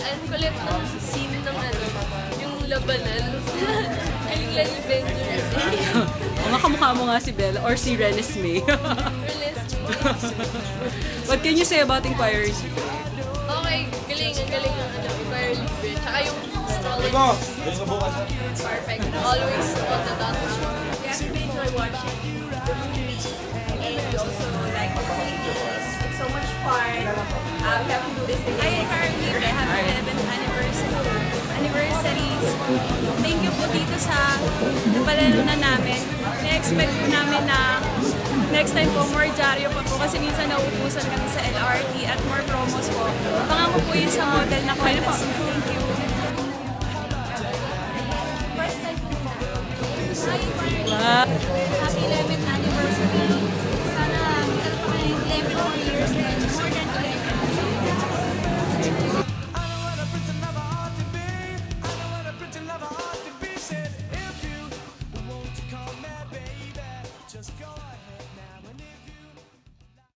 Ang kulit ng scene ng ano, yung labanan. Galing lang ni Benjamin. Makamukha mo nga si Bella or si Relis May. What can you say about Inquiry? Okay, galing. Ang galing ng ano, Inquiry Libre. Tsaka yung astrology. Perfect. Always on the dot. Yeah, we enjoy watching the movies. And we also like the movies. It's so much fun. We have to do this again. Hi, Carly. Happy 11th anniversary. Thank you po dito sa napalalunan namin. Na-expect po namin na next time po more dyaryo pa po kasi minsan nauubusan kami sa LRT at more promos po. Abangan mo po yun sa model na contest. Thank you. First time po. Wow.